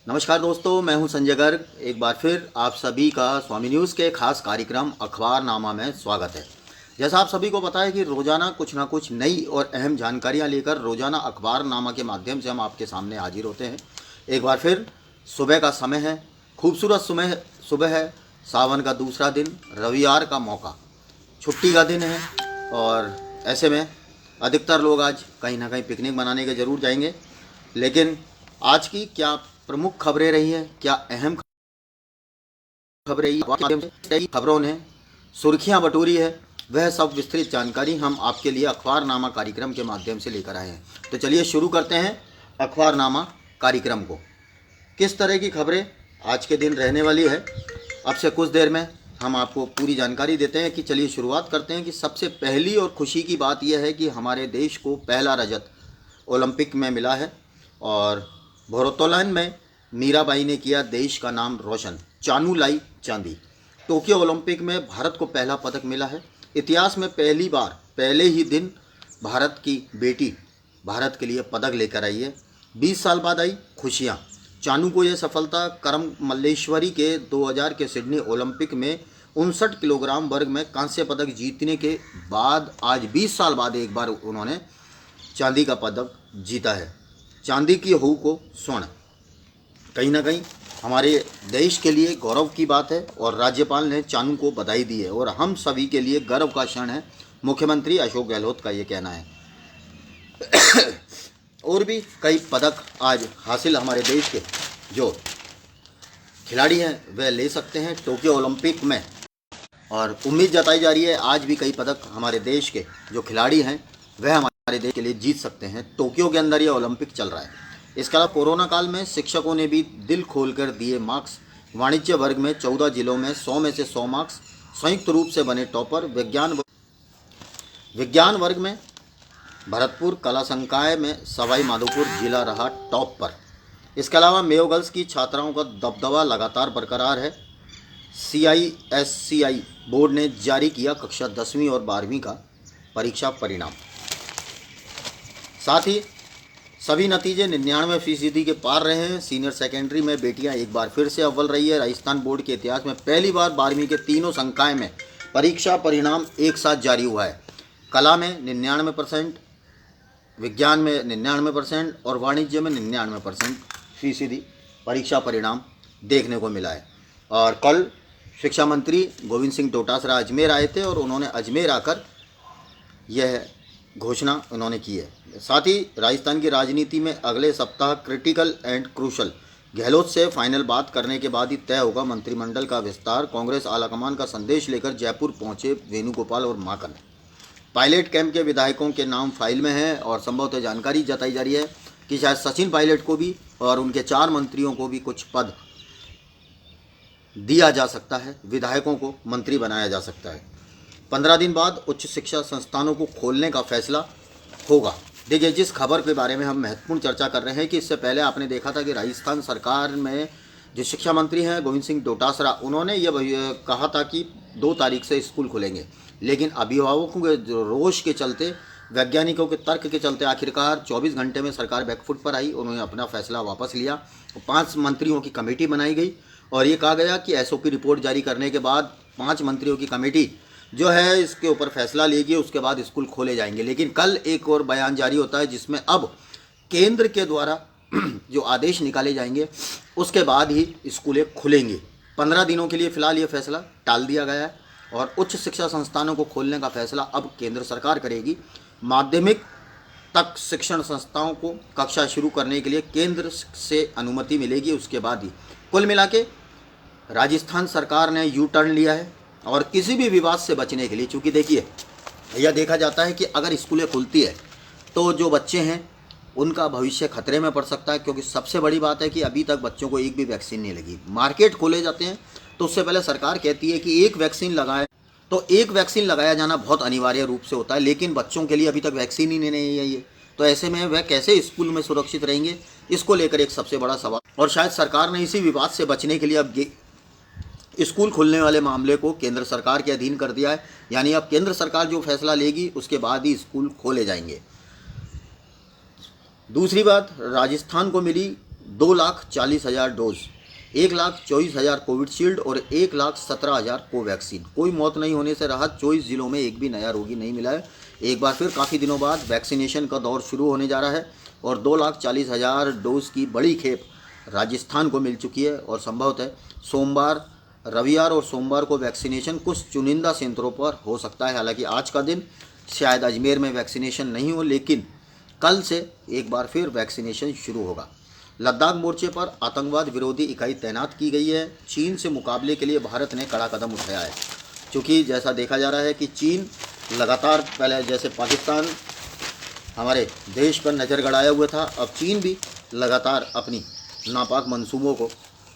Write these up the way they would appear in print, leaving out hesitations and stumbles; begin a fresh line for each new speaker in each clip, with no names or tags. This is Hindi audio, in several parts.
नमस्कार दोस्तों, मैं हूं संजय गर्ग। एक बार फिर आप सभी का स्वामी न्यूज़ के खास कार्यक्रम अखबारनामा में स्वागत है। जैसा आप सभी को पता है कि रोज़ाना कुछ ना कुछ नई और अहम जानकारियां लेकर रोज़ाना अखबारनामा के माध्यम से हम आपके सामने हाजिर होते हैं। एक बार फिर सुबह का समय है, खूबसूरत सुबह है, सावन का दूसरा दिन, रविवार का मौका, छुट्टी का दिन है और ऐसे में अधिकतर लोग आज कहीं ना कहीं पिकनिक मनाने के ज़रूर जाएंगे। लेकिन आज की क्या प्रमुख खबरें रही हैं, क्या अहम खबरें रही माध्यम से कई खबरों ने सुर्खियां बटोरी है, वह सब विस्तृत जानकारी हम आपके लिए अखबारनामा कार्यक्रम के माध्यम से लेकर आए हैं। तो चलिए शुरू करते हैं अखबारनामा कार्यक्रम को। किस तरह की खबरें आज के दिन रहने वाली है, अब से कुछ देर में हम आपको पूरी जानकारी देते हैं। कि चलिए शुरुआत करते हैं कि सबसे पहली और खुशी की बात यह है कि हमारे देश को पहला रजत ओलंपिक में मिला है और भारोत्तोलन में मीराबाई ने किया देश का नाम रोशन, चानू लाई चांदी। टोक्यो ओलंपिक में भारत को पहला पदक मिला है। इतिहास में पहली बार पहले ही दिन भारत की बेटी भारत के लिए पदक लेकर आई है। 20 साल बाद आई खुशियाँ। चानू को यह सफलता करम मल्लेश्वरी के 2000 के सिडनी ओलंपिक में 59 किलोग्राम वर्ग में कांस्य पदक जीतने के बाद आज 20 साल बाद एक बार उन्होंने चांदी का पदक जीता है। चांदी की हूँ को स्वर्ण, कहीं ना कहीं हमारे देश के लिए गौरव की बात है और राज्यपाल ने चानू को बधाई दी है और हम सभी के लिए गर्व का क्षण है। मुख्यमंत्री अशोक गहलोत का ये कहना है। और भी कई पदक आज हासिल हमारे देश के जो खिलाड़ी हैं वह ले सकते हैं टोक्यो ओलंपिक में, और उम्मीद जताई जा रही है आज भी कई पदक हमारे देश के जो खिलाड़ी हैं वह हमारे देश के लिए जीत सकते हैं। टोक्यो के अंदर ये ओलंपिक चल रहा है। इसके अलावा कोरोना काल में शिक्षकों ने भी दिल खोलकर दिए मार्क्स। वाणिज्य वर्ग में 14 जिलों में 100 में से 100 मार्क्स, संयुक्त रूप से बने टॉपर। विज्ञान वर्ग में भरतपुर, कला संकाय में सवाई माधोपुर जिला रहा टॉप पर। इसके अलावा मेयो गर्ल्स की छात्राओं का दबदबा लगातार बरकरार है। CISCI बोर्ड ने जारी किया कक्षा 10वीं और 12वीं का परीक्षा परिणाम। साथ ही सभी नतीजे 99% के पार रहे हैं। सीनियर सेकेंडरी में बेटियां एक बार फिर से अव्वल रही है। राजस्थान बोर्ड के इतिहास में पहली बार 12वीं के तीनों संकाय में परीक्षा परिणाम एक साथ जारी हुआ है। कला में 99%, विज्ञान में 99% और वाणिज्य में 99% परीक्षा परिणाम देखने को मिला है। और कल शिक्षा मंत्री गोविंद सिंह डोटासरा अजमेर आए थे और उन्होंने अजमेर आकर यह घोषणा उन्होंने की है। साथ ही राजस्थान की राजनीति में अगले सप्ताह क्रिटिकल एंड क्रूशल, गहलोत से फाइनल बात करने के बाद ही तय होगा मंत्रिमंडल का विस्तार। कांग्रेस आलाकमान का संदेश लेकर जयपुर पहुंचे वेणुगोपाल और माकन। पायलट कैंप के विधायकों के नाम फाइल में है और संभवतः जानकारी जताई जा रही है कि शायद सचिन पायलट को भी और उनके 4 मंत्रियों को भी कुछ पद दिया जा सकता है, विधायकों को मंत्री बनाया जा सकता है। 15 दिन बाद उच्च शिक्षा संस्थानों को खोलने का फैसला होगा। देखिए, जिस खबर के बारे में हम महत्वपूर्ण चर्चा कर रहे हैं कि इससे पहले आपने देखा था कि राजस्थान सरकार में जो शिक्षा मंत्री हैं गोविंद सिंह डोटासरा, उन्होंने ये कहा था कि 2 तारीख से स्कूल खुलेंगे। लेकिन अभिभावकों के रोष के चलते, वैज्ञानिकों के तर्क के चलते आखिरकार 24 घंटे में सरकार बैकफुट पर आई। उन्होंने अपना फैसला वापस लिया। 5 मंत्रियों की कमेटी बनाई गई और ये कहा गया कि SOP रिपोर्ट जारी करने के बाद 5 मंत्रियों की कमेटी जो है इसके ऊपर फैसला लेगी, उसके बाद स्कूल खोले जाएंगे। लेकिन कल एक और बयान जारी होता है जिसमें अब केंद्र के द्वारा जो आदेश निकाले जाएंगे उसके बाद ही स्कूलें खुलेंगी। 15 दिनों के लिए फ़िलहाल ये फैसला टाल दिया गया है और उच्च शिक्षा संस्थानों को खोलने का फैसला अब केंद्र सरकार करेगी। माध्यमिक तक शिक्षण संस्थाओं को कक्षा शुरू करने के लिए केंद्र से अनुमति मिलेगी, उसके बाद ही। कुल मिला के राजस्थान सरकार ने यू टर्न लिया है और किसी भी विवाद से बचने के लिए, चूँकि देखिए यह देखा जाता है कि अगर स्कूलें खुलती है तो जो बच्चे हैं उनका भविष्य खतरे में पड़ सकता है, क्योंकि सबसे बड़ी बात है कि अभी तक बच्चों को एक भी वैक्सीन नहीं लगी। मार्केट खोले जाते हैं तो उससे पहले सरकार कहती है कि एक वैक्सीन लगाएं, तो एक वैक्सीन लगाया जाना बहुत अनिवार्य रूप से होता है, लेकिन बच्चों के लिए अभी तक वैक्सीन ही नहीं है ये। तो ऐसे में वह कैसे स्कूल में सुरक्षित रहेंगे, इसको लेकर एक सबसे बड़ा सवाल। और शायद सरकार ने इसी विवाद से बचने के लिए अब स्कूल खुलने वाले मामले को केंद्र सरकार के अधीन कर दिया है। यानी अब केंद्र सरकार जो फैसला लेगी उसके बाद ही स्कूल खोले जाएंगे। दूसरी बात, राजस्थान को मिली 2,40,000 डोज, 1,24,000 कोविडशील्ड और 1,17,000 कोवैक्सीन। कोई मौत नहीं होने से राहत, 24 जिलों में एक भी नया रोगी नहीं मिला है। एक बार फिर काफ़ी दिनों बाद वैक्सीनेशन का दौर शुरू होने जा रहा है और 2,40,000 डोज की बड़ी खेप राजस्थान को मिल चुकी है और संभवतः सोमवार, रविवार और सोमवार को वैक्सीनेशन कुछ चुनिंदा केंद्रों पर हो सकता है। हालांकि आज का दिन शायद अजमेर में वैक्सीनेशन नहीं हो, लेकिन कल से एक बार फिर वैक्सीनेशन शुरू होगा। लद्दाख मोर्चे पर आतंकवाद विरोधी इकाई तैनात की गई है। चीन से मुकाबले के लिए भारत ने कड़ा कदम उठाया है, क्योंकि जैसा देखा जा रहा है कि चीन लगातार, पहले जैसे पाकिस्तान हमारे देश पर नज़र गड़ाया हुआ था, अब चीन भी लगातार अपनी नापाक मंसूबों को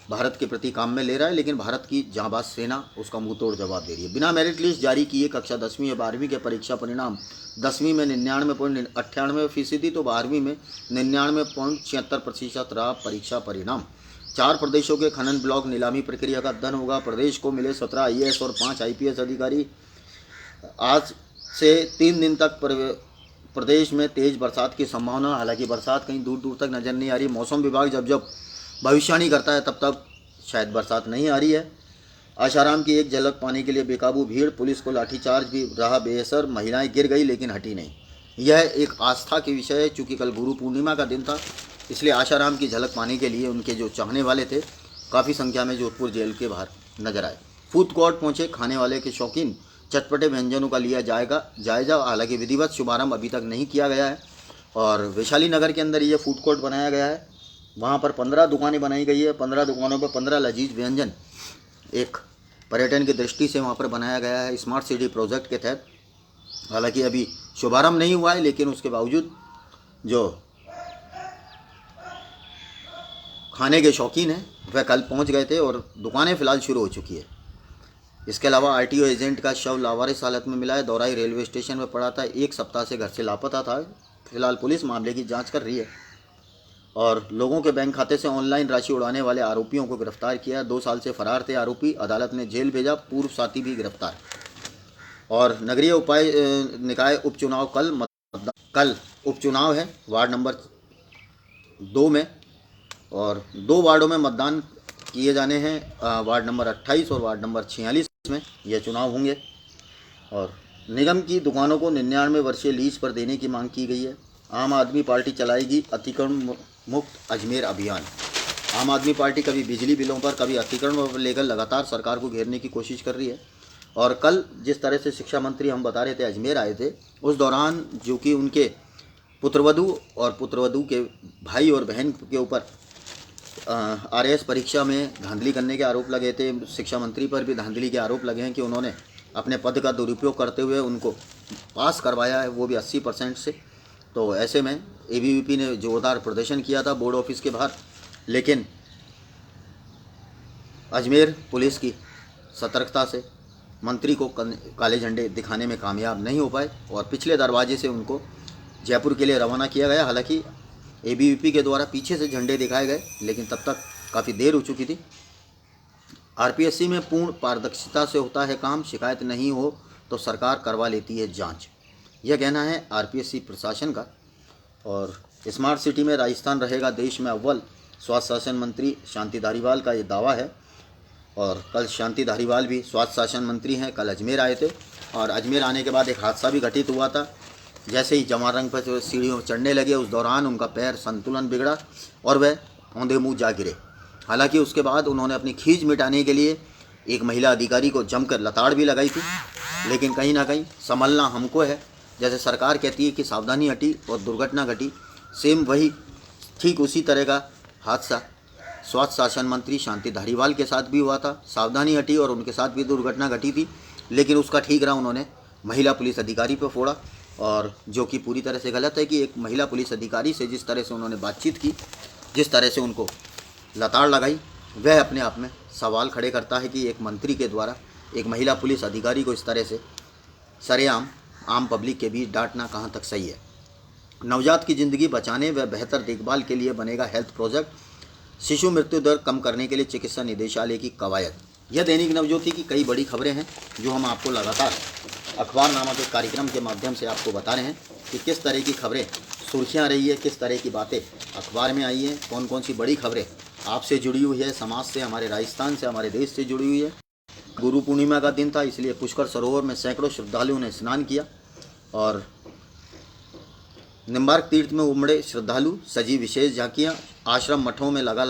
भारत के प्रति काम में ले रहा है, लेकिन भारत की जांबाज सेना उसका मुंह तोड़ जवाब दे रही है। बिना मेरिट लिस्ट जारी किए कक्षा 10वीं और 12वीं के परीक्षा परिणाम, 10वीं में 99.98% तो 12वीं में 99.76% रहा परीक्षा परिणाम। 4 प्रदेशों के खनन ब्लॉक नीलामी प्रक्रिया का अध्ययन होगा। प्रदेश को मिले 17 IAS और 5 IPS अधिकारी। आज से 3 दिन तक प्रदेश में तेज बरसात की संभावना। हालांकि बरसात कहीं दूर दूर तक नजर नहीं आ रही। मौसम विभाग जब जब भविष्यवाणी करता है तब तक शायद बरसात नहीं आ रही है। आशाराम की एक झलक पाने के लिए बेकाबू भीड़, पुलिस को लाठीचार्ज भी रहा बेअसर। महिलाएं गिर गई लेकिन हटी नहीं। यह एक आस्था के विषय है। चूँकि कल गुरु पूर्णिमा का दिन था, इसलिए आशाराम की झलक पाने के लिए उनके जो चाहने वाले थे काफ़ी संख्या में जोधपुर जेल के बाहर नजर आए। फूड कोर्ट पहुंचे खाने वाले के शौकीन, चटपटे व्यंजनों का लिया जायजा। हालांकि विधिवत शुभारंभ अभी तक नहीं किया गया है और वैशाली नगर के अंदर ये फूड कोर्ट बनाया गया है। वहाँ पर 15 दुकानें बनाई गई है। 15 दुकानों पर 15 लजीज व्यंजन एक पर्यटन की दृष्टि से वहाँ पर बनाया गया है स्मार्ट सिटी प्रोजेक्ट के तहत। हालांकि अभी शुभारंभ नहीं हुआ है, लेकिन उसके बावजूद जो खाने के शौकीन हैं वह कल पहुँच गए थे और दुकानें फ़िलहाल शुरू हो चुकी है। इसके अलावा RTO एजेंट का शव लावारिस हालत में मिला है। दौराई रेलवे स्टेशन में पड़ा था। 1 सप्ताह से घर से लापता था। फिलहाल पुलिस मामले की जांच कर रही है और लोगों के बैंक खाते से ऑनलाइन राशि उड़ाने वाले आरोपियों को गिरफ्तार किया। 2 साल से फरार थे आरोपी, अदालत ने जेल भेजा। पूर्व साथी भी गिरफ्तार। और नगरीय उपाय निकाय उपचुनाव कल उपचुनाव है वार्ड नंबर 2 में, और 2 वार्डों में मतदान किए जाने हैं। वार्ड नंबर 28 और वार्ड नंबर 46 में यह चुनाव होंगे। और निगम की दुकानों को 99 वर्षीय लीज पर देने की मांग की गई है। आम आदमी पार्टी चलाएगी अतिक्रमण मुक्त अजमेर अभियान। आम आदमी पार्टी कभी बिजली बिलों पर, कभी अतिक्रमण पर लेकर लगातार सरकार को घेरने की कोशिश कर रही है। और कल जिस तरह से शिक्षा मंत्री हम बता रहे थे अजमेर आए थे, उस दौरान जो कि उनके पुत्रवधू और पुत्रवधू के भाई और बहन के ऊपर RAS परीक्षा में धांधली करने के आरोप लगे थे। शिक्षा मंत्री पर भी धांधली के आरोप लगे हैं कि उन्होंने अपने पद का दुरुपयोग करते हुए उनको पास करवाया है, वो भी 80% से। तो ऐसे में ABVP ने जोरदार प्रदर्शन किया था बोर्ड ऑफिस के बाहर, लेकिन अजमेर पुलिस की सतर्कता से मंत्री को काले झंडे दिखाने में कामयाब नहीं हो पाए और पिछले दरवाजे से उनको जयपुर के लिए रवाना किया गया। हालांकि ABVP के द्वारा पीछे से झंडे दिखाए गए, लेकिन तब तक काफ़ी देर हो चुकी थी। RPSC में पूर्ण पारदर्शिता से होता है काम, शिकायत नहीं हो तो सरकार करवा लेती है जांच। यह कहना है RPSC प्रशासन का। और स्मार्ट सिटी में राजस्थान रहेगा देश में अव्वल, स्वास्थ्य शासन मंत्री शांति धारीवाल का ये दावा है। और कल शांति धारीवाल भी स्वास्थ्य शासन मंत्री हैं, कल अजमेर आए थे और अजमेर आने के बाद एक हादसा भी घटित हुआ था। जैसे ही जमारंग पर सीढ़ियों चढ़ने लगे, उस दौरान उनका पैर संतुलन बिगड़ा और वह औंधे मुँह जा गिरे। हालांकि उसके बाद उन्होंने अपनी खींच मिटाने के लिए एक महिला अधिकारी को जमकर लताड़ भी लगाई थी, लेकिन कहीं ना कहीं संभलना हमको है। जैसे सरकार कहती है कि सावधानी हटी और दुर्घटना घटी, सेम वही ठीक उसी तरह का हादसा स्वास्थ्य शासन मंत्री शांति धारीवाल के साथ भी हुआ था। सावधानी हटी और उनके साथ भी दुर्घटना घटी थी, लेकिन उसका ठीक रहा, उन्होंने महिला पुलिस अधिकारी पर फोड़ा। और जो कि पूरी तरह से गलत है कि एक महिला पुलिस अधिकारी से जिस तरह से उन्होंने बातचीत की, जिस तरह से उनको लताड़ लगाई, वह अपने आप में सवाल खड़े करता है कि एक मंत्री के द्वारा एक महिला पुलिस अधिकारी को इस तरह से सरेआम आम पब्लिक के बीच डांटना कहाँ तक सही है। नवजात की ज़िंदगी बचाने व बेहतर देखभाल के लिए बनेगा हेल्थ प्रोजेक्ट। शिशु मृत्यु दर कम करने के लिए चिकित्सा निदेशालय की कवायद। यह दैनिक नवज्योति की कई बड़ी खबरें हैं जो हम आपको लगातार अखबारनामा के कार्यक्रम के माध्यम से आपको बता रहे हैं कि किस तरह की खबरें सुर्खियां रही है, किस तरह की बातें अखबार में आई हैं, कौन कौन सी बड़ी खबरें आपसे जुड़ी हुई है, समाज से, हमारे राजस्थान से, हमारे देश से जुड़ी हुई है। गुरु पूर्णिमा का दिन था, इसलिए पुष्कर सरोवर में सैकड़ों श्रद्धालुओं ने स्नान किया और निम्बार्क तीर्थ में उमड़े श्रद्धालु, सजी विशेष झांकियाँ, आश्रम मठों में लगा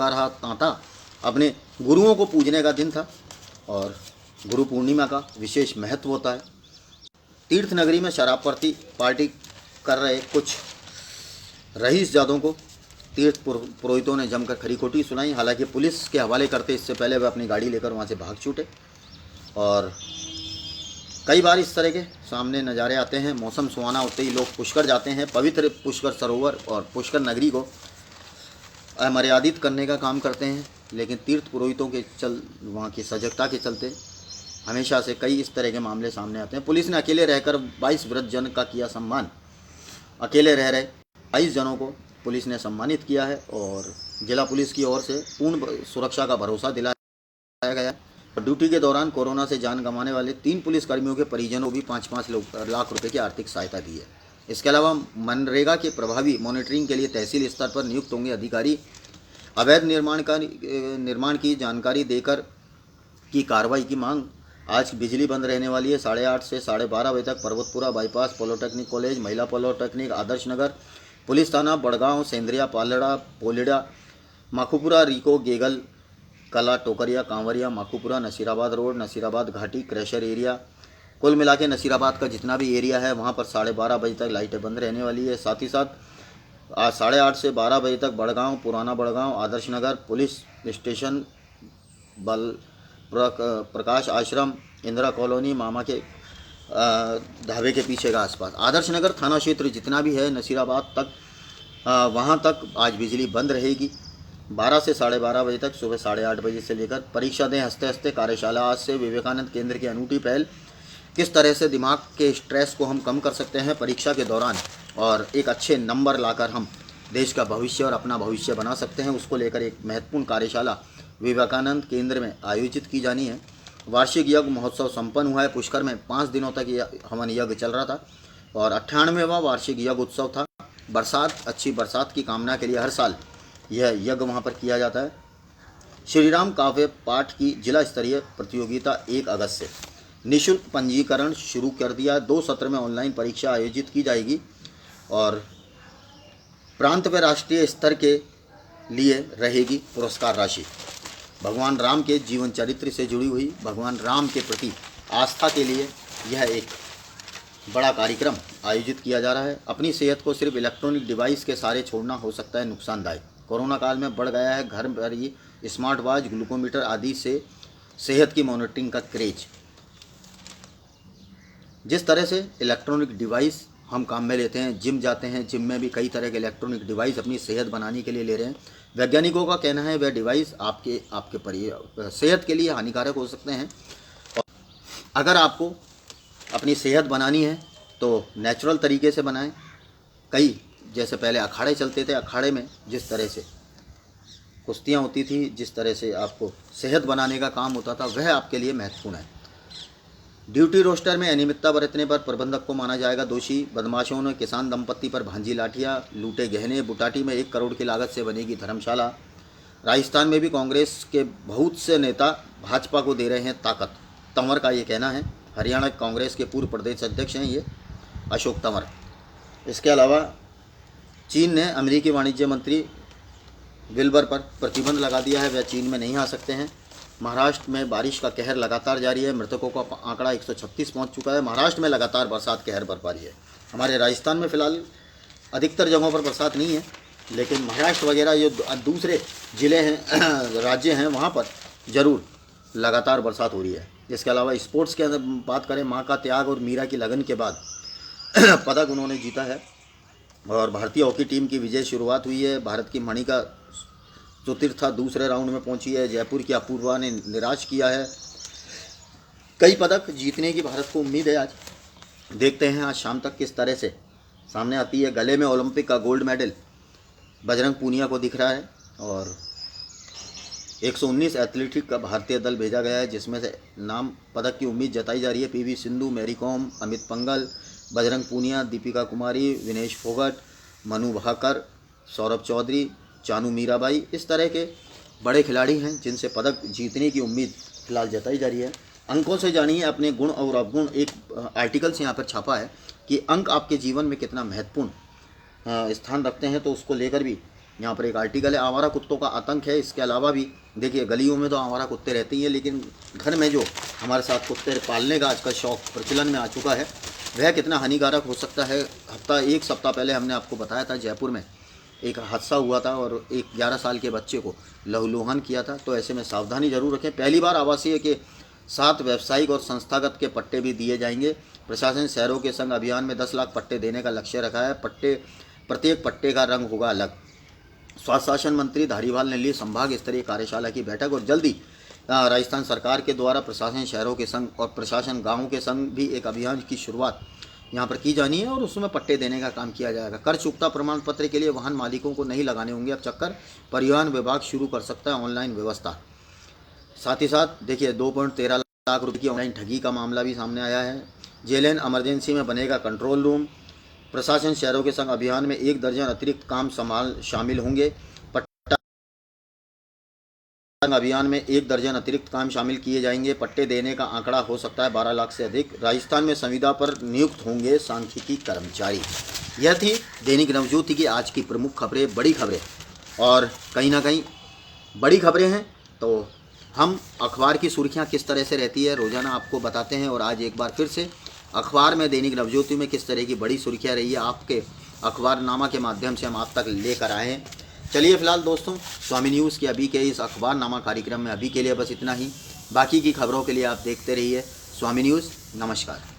रहा तांता। अपने गुरुओं को पूजने का दिन था और गुरु पूर्णिमा का विशेष महत्व होता है। तीर्थ नगरी में शराब पार्टी कर रहे कुछ रईसजादों को तीर्थ पुरोहितों ने जमकर खरी खोटी सुनाई। हालांकि पुलिस के हवाले करते इससे पहले वे अपनी गाड़ी लेकर वहां से भाग छूटे और कई बार इस तरह के सामने नज़ारे आते हैं। मौसम सुहाना होते ही लोग पुष्कर जाते हैं। पवित्र पुष्कर सरोवर और पुष्कर नगरी को अमर्यादित करने का काम करते हैं, लेकिन तीर्थ पुरोहितों के वहाँ की सजगता के चलते हमेशा से कई इस तरह के मामले सामने आते हैं। पुलिस ने अकेले रहकर 22 वृद्धजन का किया सम्मान। अकेले रह रहे 22 जनों को पुलिस ने सम्मानित किया है और जिला पुलिस की ओर से पूर्ण सुरक्षा का भरोसा दिलाया गया। ड्यूटी के दौरान कोरोना से जान गंवाने वाले 3 पुलिसकर्मियों के परिजनों को भी 5-5 लाख रुपए की आर्थिक सहायता दी है। इसके अलावा मनरेगा के प्रभावी मॉनिटरिंग के लिए तहसील स्तर पर नियुक्त होंगे अधिकारी। अवैध निर्माण की जानकारी देकर की कार्रवाई की मांग। आज बिजली बंद रहने वाली है 8:30 से 12:30 बजे तक। पर्वतपुरा बाईपास, पॉलिटेक्निक कॉलेज, महिला पॉलिटेक्निक, आदर्श नगर, पुलिस थाना बड़गांव, सेंद्रिया, पालड़ा, पोलिडा, माखूपुरा, रिको, गेगल कला, टोकरिया, कांवरिया, माखूपुरा, नसीराबाद रोड, नसीराबाद घाटी, क्रैशर एरिया, कुल मिला के नसीराबाद का जितना भी एरिया है वहाँ पर 12:30 बजे तक लाइटें बंद रहने वाली है। साथ ही साथ आज 8:30 से 12 बजे तक बड़गांव, पुराना बड़गांव, आदर्श नगर, पुलिस स्टेशन, बल प्रकाश आश्रम, इंदिरा कॉलोनी, मामा के ढाबे के पीछे का आसपास, आदर्श नगर थाना क्षेत्र जितना भी है नसीराबाद तक, वहाँ तक आज बिजली बंद रहेगी 12 से 12:30 बजे तक। सुबह 8:30 बजे से लेकर परीक्षा दें हंसते हंसते कार्यशाला आज से। विवेकानंद केंद्र की अनूठी पहल, किस तरह से दिमाग के स्ट्रेस को हम कम कर सकते हैं परीक्षा के दौरान और एक अच्छे नंबर लाकर हम देश का भविष्य और अपना भविष्य बना सकते हैं, उसको लेकर एक महत्वपूर्ण कार्यशाला विवेकानंद केंद्र में आयोजित की जानी है। वार्षिक यज्ञ महोत्सव संपन्न हुआ है। पुष्कर में 5 दिनों तक यह हवन यज्ञ चल रहा था और 98वां वार्षिक यज्ञ उत्सव था। अच्छी बरसात की कामना के लिए हर साल यह यज्ञ वहाँ पर किया जाता है। श्रीराम काव्य पाठ की जिला स्तरीय प्रतियोगिता 1 अगस्त से निःशुल्क पंजीकरण शुरू कर दिया। 2 सत्र में ऑनलाइन परीक्षा आयोजित की जाएगी और प्रांत व राष्ट्रीय स्तर के लिए रहेगी पुरस्कार राशि। भगवान राम के जीवन चरित्र से जुड़ी हुई भगवान राम के प्रति आस्था के लिए यह एक बड़ा कार्यक्रम आयोजित किया जा रहा है। अपनी सेहत को सिर्फ इलेक्ट्रॉनिक डिवाइस के सहारे छोड़ना हो सकता है नुकसानदायक। कोरोना काल में बढ़ गया है घर पर ही स्मार्ट वॉच, ग्लूकोमीटर आदि से सेहत की मॉनिटरिंग का क्रेज। जिस तरह से इलेक्ट्रॉनिक डिवाइस हम काम में लेते हैं, जिम जाते हैं, जिम में भी कई तरह के इलेक्ट्रॉनिक डिवाइस अपनी सेहत बनाने के लिए ले रहे हैं। वैज्ञानिकों का कहना है वह डिवाइस आपके सेहत के लिए हानिकारक हो सकते हैं। और अगर आपको अपनी सेहत बनानी है तो नेचुरल तरीके से बनाएं। जैसे पहले अखाड़े चलते थे, अखाड़े में जिस तरह से कुश्तियाँ होती थी, जिस तरह से आपको सेहत बनाने का काम होता था, वह आपके लिए महत्वपूर्ण है। ड्यूटी रोस्टर में अनियमितता बरतने पर प्रबंधक को माना जाएगा दोषी। बदमाशों ने किसान दंपत्ति पर भांजी लाठियां, लूटे गहने। बुटाटी में 1 करोड़ की लागत से बनेगी धर्मशाला। राजस्थान में भी कांग्रेस के बहुत से नेता भाजपा को दे रहे हैं ताकत, तंवर का ये कहना है। हरियाणा कांग्रेस के पूर्व प्रदेश अध्यक्ष हैं ये अशोक तंवर। इसके अलावा चीन ने अमेरिकी वाणिज्य मंत्री विल्बर पर प्रतिबंध लगा दिया है, वह चीन में नहीं आ सकते हैं। महाराष्ट्र में बारिश का कहर लगातार जारी है। मृतकों का आंकड़ा 136 पहुंच चुका है। महाराष्ट्र में लगातार बरसात कहर बरपा रही है। हमारे राजस्थान में फिलहाल अधिकतर जगहों पर बरसात नहीं है, लेकिन महाराष्ट्र वगैरह जो दूसरे ज़िले हैं, राज्य हैं, वहाँ पर ज़रूर लगातार बरसात हो रही है। इसके अलावा स्पोर्ट्स के अंदर बात करें, माँ का त्याग और मीरा की लगन के बाद पदक उन्होंने जीता है और भारतीय हॉकी टीम की विजय शुरुआत हुई है। भारत की मणिका चतुर्था दूसरे राउंड में पहुंची है। जयपुर की अपूर्वा ने निराश किया है। कई पदक जीतने की भारत को उम्मीद है। आज देखते हैं आज शाम तक किस तरह से सामने आती है। गले में ओलंपिक का गोल्ड मेडल बजरंग पूनिया को दिख रहा है और 119 एथलेटिक का भारतीय दल भेजा गया है, जिसमें से नाम पदक की उम्मीद जताई जा रही है। पीवी सिंधु, मैरी कॉम, अमित पंघल, बजरंग पूनिया, दीपिका कुमारी, विनेश फोगाट, मनु भाकर, सौरभ चौधरी, चानू मीराबाई, इस तरह के बड़े खिलाड़ी हैं जिनसे पदक जीतने की उम्मीद फिलहाल जताई जा रही है। अंकों से जानिए अपने गुण और अवगुण। एक आर्टिकल से यहाँ पर छपा है कि अंक आपके जीवन में कितना महत्वपूर्ण स्थान रखते हैं, तो उसको लेकर भी यहाँ पर एक आर्टिकल है। आवारा कुत्तों का आतंक है। इसके अलावा भी देखिए, गलियों में तो आवारा कुत्ते रहते ही हैं, लेकिन घर में जो हमारे साथ कुत्ते पालने का आजकल शौक प्रचलन में आ चुका है, वह कितना हानिकारक हो सकता है। एक सप्ताह पहले हमने आपको बताया था, जयपुर में एक हादसा हुआ था और एक 11 साल के बच्चे को लहूलुहान किया था। तो ऐसे में सावधानी जरूर रखें। पहली बार आवासीय के साथ व्यावसायिक और संस्थागत के पट्टे भी दिए जाएंगे। प्रशासन शहरों के संग अभियान में 10 लाख पट्टे देने का लक्ष्य रखा है। प्रत्येक पट्टे का रंग होगा अलग। स्वास्थ्य शासन मंत्री धारीवाल ने ली संभाग स्तरीय कार्यशाला की बैठक और जल्दी राजस्थान सरकार के द्वारा प्रशासन शहरों के संग और प्रशासन गाँवों के संग भी एक अभियान की शुरुआत यहाँ पर की जानी है और उसमें पट्टे देने का काम किया जाएगा। कर चुकता प्रमाण पत्र के लिए वाहन मालिकों को नहीं लगाने होंगे अब चक्कर। परिवहन विभाग शुरू कर सकता है ऑनलाइन व्यवस्था। साथ ही साथ देखिए, 2.13 लाख रुपये की ऑनलाइन ठगी का मामला भी सामने आया है। जेएलएन इमरजेंसी में बनेगा कंट्रोल रूम। प्रशासन शहरों के संग अभियान में 1 दर्जन अतिरिक्त काम शामिल होंगे। अभियान में 1 दर्जन अतिरिक्त काम शामिल किए जाएंगे। पट्टे देने का आंकड़ा हो सकता है 12 लाख से अधिक। राजस्थान में संविदा पर नियुक्त होंगे सांख्यिकी कर्मचारी। यह थी दैनिक नवज्योति की आज की प्रमुख खबरें, बड़ी खबरें, और कहीं ना कहीं बड़ी खबरें हैं। तो हम अखबार की सुर्खियां किस तरह से रहती है रोज़ाना आपको बताते हैं, और आज एक बार फिर से अखबार में दैनिक नवज्योति में किस तरह की बड़ी सुर्खियां रही है आपके अखबारनामा के माध्यम से हम आप तक लेकर आए हैं। चलिए फिलहाल दोस्तों, स्वामी न्यूज़ के अभी के इस अखबारनामा कार्यक्रम में अभी के लिए बस इतना ही। बाकी की खबरों के लिए आप देखते रहिए स्वामी न्यूज़। नमस्कार।